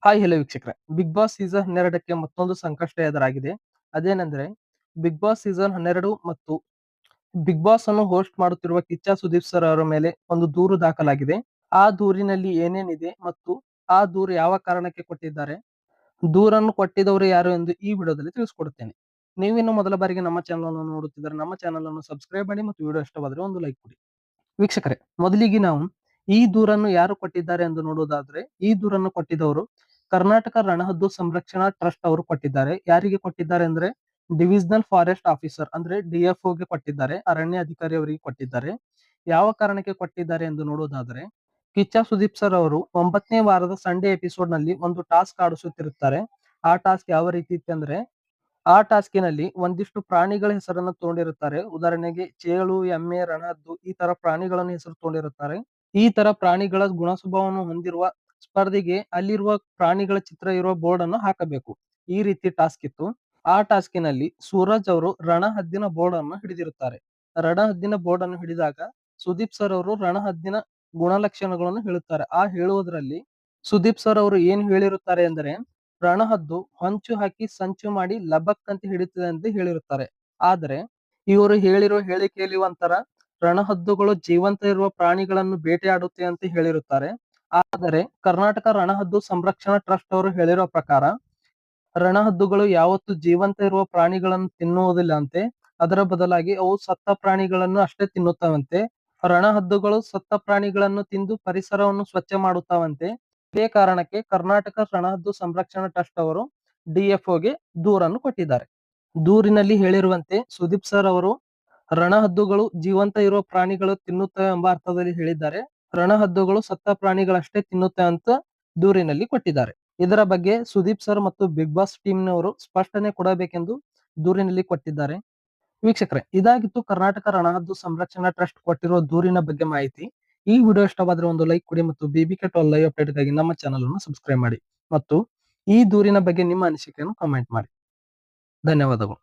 Hi hello ವೀಕ್ಷಕರೇ, big boss season 12ಕ್ಕೆ ಮತ್ತೊಂದು ಸಂಕಷ್ಟ ಎದುರಾಗಿದೆ. ಅದೇನೆಂದ್ರೆ ಬಿಗ್ ಬಾಸ್ ಸೀಸನ್ 12 ಮತ್ತು ಬಿಗ್ ಬಾಸ್ ಅನ್ನು ಹೋಸ್ಟ್ ಮಾಡುತ್ತಿರುವ ಕಿಚ್ಚ ಸುದೀಪ್ ಸರ್ ಅವರ ಮೇಲೆ ಒಂದು ದೂರು ದಾಖಲಾಗಿದೆ. ಆ ದೂರಿನಲ್ಲಿ ಏನೇನಿದೆ ಮತ್ತು ಆ ದೂರು ಯಾವ ಕಾರಣಕ್ಕೆ ಕೊಟ್ಟಿದ್ದಾರೆ, ದೂರನ್ನು ಕೊಟ್ಟಿದವರು ಯಾರು ಎಂದು ಈ ವಿಡಿಯೋದಲ್ಲಿ ತಿಳಿಸ್ಕೊಡುತ್ತೇನೆ. ನೀವಿನ್ನು ಮೊದಲ ಬಾರಿಗೆ ನಮ್ಮ ಚಾನಲ್ ಅನ್ನು ನೋಡುತ್ತಿದ್ದರೆ ನಮ್ಮ ಚಾನಲ್ ಅನ್ನು ಸಬ್ಸ್ಕ್ರೈಬ್ ಮಾಡಿ ಮತ್ತು ವಿಡಿಯೋ ಇಷ್ಟವಾದರೆ ಒಂದು ಲೈಕ್ ಕೊಡಿ. ವೀಕ್ಷಕರೇ, ಮೊದಲಿಗೆ ನಾವು ಈ ದೂರನ್ನು ಯಾರು ಕೊಟ್ಟಿದ್ದಾರೆ ಎಂದು ನೋಡುವುದಾದ್ರೆ, ಈ ದೂರನ್ನು ಕೊಟ್ಟಿದವರು ಕರ್ನಾಟಕ ರಣಹದ್ದು ಸಂರಕ್ಷಣಾ ಟ್ರಸ್ಟ್ ಅವರು ಕೊಟ್ಟಿದ್ದಾರೆ. ಯಾರಿಗೆ ಕೊಟ್ಟಿದ್ದಾರೆ ಅಂದ್ರೆ ಡಿವಿಷನಲ್ ಫಾರೆಸ್ಟ್ ಆಫೀಸರ್ ಅಂದ್ರೆ DFO ಗೆ ಕೊಟ್ಟಿದ್ದಾರೆ, ಅರಣ್ಯ ಅಧಿಕಾರಿ ಅವರಿಗೆ ಕೊಟ್ಟಿದ್ದಾರೆ. ಯಾವ ಕಾರಣಕ್ಕೆ ಕೊಟ್ಟಿದ್ದಾರೆ ಎಂದು ನೋಡುವುದಾದ್ರೆ, ಕಿಚ್ಚ ಸುದೀಪ್ ಸರ್ ಅವರು 9ನೇ ವಾರದ ಸಂಡೇ ಎಪಿಸೋಡ್ ನಲ್ಲಿ ಒಂದು ಟಾಸ್ಕ್ ಆಡಿಸುತ್ತಿರುತ್ತಾರೆ. ಆ ಟಾಸ್ಕ್ ಯಾವ ರೀತಿ ಇತ್ತಂದ್ರೆ, ಆ ಟಾಸ್ಕಿನಲ್ಲಿ ಒಂದಿಷ್ಟು ಪ್ರಾಣಿಗಳ ಹೆಸರನ್ನು ತಗೊಂಡಿರುತ್ತಾರೆ. ಉದಾಹರಣೆಗೆ ಚೇಳು, ಎಮ್ಮೆ, ರಣಹದ್ದು ಈ ತರ ಪ್ರಾಣಿಗಳನ್ನು ಹೆಸರು ತಗೊಂಡಿರುತ್ತಾರೆ. ಈ ತರ ಪ್ರಾಣಿಗಳ ಗುಣ ಸ್ವಭಾವವನ್ನು ಹೊಂದಿರುವ ಸ್ಪರ್ಧಿಗೆ ಅಲ್ಲಿರುವ ಪ್ರಾಣಿಗಳ ಚಿತ್ರ ಇರುವ ಬೋರ್ಡ್ ಅನ್ನು ಹಾಕಬೇಕು. ಈ ರೀತಿ ಟಾಸ್ಕ್ ಇತ್ತು. ಆ ಟಾಸ್ಕಿನಲ್ಲಿ ಸೂರಜ್ ಅವರು ರಣಹದ್ದಿನ ಬೋರ್ಡ್ ಅನ್ನು ಹಿಡಿದಿರುತ್ತಾರೆ. ರಣಹದ್ದಿನ ಬೋರ್ಡ್ ಅನ್ನು ಹಿಡಿದಾಗ ಸುದೀಪ್ ಸರ್ ಅವರು ರಣಹದ್ದಿನ ಗುಣಲಕ್ಷಣಗಳನ್ನು ಹೇಳುತ್ತಾರೆ. ಆ ಹೇಳುವುದರಲ್ಲಿ ಸುದೀಪ್ ಸರ್ ಅವರು ಏನು ಹೇಳಿರುತ್ತಾರೆ ಎಂದರೆ, ರಣಹದ್ದು ಹೊಂಚು ಹಾಕಿ ಸಂಚು ಮಾಡಿ ಲಬಕ್ ಅಂತ ಹಿಡಿತದೆ ಅಂತ ಹೇಳಿರುತ್ತಾರೆ. ಆದರೆ ಇವರು ಹೇಳಿರೋ ಹೇಳಿಕೆಯಲ್ಲಿ ಒಂಥರ ರಣಹದ್ದುಗಳು ಜೀವಂತ ಇರುವ ಪ್ರಾಣಿಗಳನ್ನು ಬೇಟೆಯಾಡುತ್ತೆ ಅಂತ ಹೇಳಿರುತ್ತಾರೆ. ಆದರೆ ಕರ್ನಾಟಕ ರಣಹದ್ದು ಸಂರಕ್ಷಣಾ ಟ್ರಸ್ಟ್ ಅವರು ಹೇಳಿರೋ ಪ್ರಕಾರ ರಣಹದ್ದುಗಳು ಯಾವತ್ತು ಜೀವಂತ ಇರುವ ಪ್ರಾಣಿಗಳನ್ನು ತಿನ್ನುವುದಿಲ್ಲ ಅಂತೆ. ಅದರ ಬದಲಾಗಿ ಅವು ಸತ್ತ ಪ್ರಾಣಿಗಳನ್ನು ಅಷ್ಟೇ ತಿನ್ನುತ್ತವಂತೆ. ರಣಹದ್ದುಗಳು ಸತ್ತ ಪ್ರಾಣಿಗಳನ್ನು ತಿಂದು ಪರಿಸರವನ್ನು ಸ್ವಚ್ಛ ಮಾಡುತ್ತವಂತೆ. ಇದೇ ಕಾರಣಕ್ಕೆ ಕರ್ನಾಟಕ ರಣಹದ್ದು ಸಂರಕ್ಷಣಾ ಟ್ರಸ್ಟ್ ಅವರು DFO ಗೆ ದೂರನ್ನು ಕೊಟ್ಟಿದ್ದಾರೆ. ದೂರಿನಲ್ಲಿ ಹೇಳಿರುವಂತೆ ಸುದೀಪ್ ಸರ್ ಅವರು ರಣಹದ್ದುಗಳು ಜೀವಂತ ಇರುವ ಪ್ರಾಣಿಗಳು ತಿನ್ನುತ್ತವೆ ಎಂಬ ಅರ್ಥದಲ್ಲಿ ಹೇಳಿದ್ದಾರೆ. ರಣಹದ್ದುಗಳು ಸತ್ತ ಪ್ರಾಣಿಗಳಷ್ಟೇ ತಿನ್ನುತ್ತವೆ ಅಂತ ದೂರಿನಲ್ಲಿ ಕೊಟ್ಟಿದ್ದಾರೆ. ಇದರ ಬಗ್ಗೆ ಸುದೀಪ್ ಸರ್ ಮತ್ತು ಬಿಗ್ ಬಾಸ್ ಟೀಮ್ನವರು ಸ್ಪಷ್ಟನೆ ಕೊಡಬೇಕೆಂದು ದೂರಿನಲ್ಲಿ ಕೊಟ್ಟಿದ್ದಾರೆ. ವೀಕ್ಷಕರೇ, ಇದಾಗಿತ್ತು ಕರ್ನಾಟಕ ರಣಹದ್ದು ಸಂರಕ್ಷಣಾ ಟ್ರಸ್ಟ್ ಕೊಟ್ಟಿರುವ ದೂರಿನ ಬಗ್ಗೆ ಮಾಹಿತಿ. ಈ ವಿಡಿಯೋ ಇಷ್ಟವಾದರೆ ಒಂದು ಲೈಕ್ ಕೊಡಿ ಮತ್ತು BBK12 ಲೈವ್ ಅಪ್ಡೇಟ್ಗಾಗಿ ನಮ್ಮ ಚಾನಲ್ ಅನ್ನು ಸಬ್ಸ್ಕ್ರೈಬ್ ಮಾಡಿ ಮತ್ತು ಈ ದೂರಿನ ಬಗ್ಗೆ ನಿಮ್ಮ ಅನಿಸಿಕೆಯನ್ನು ಕಾಮೆಂಟ್ ಮಾಡಿ. ಧನ್ಯವಾದಗಳು.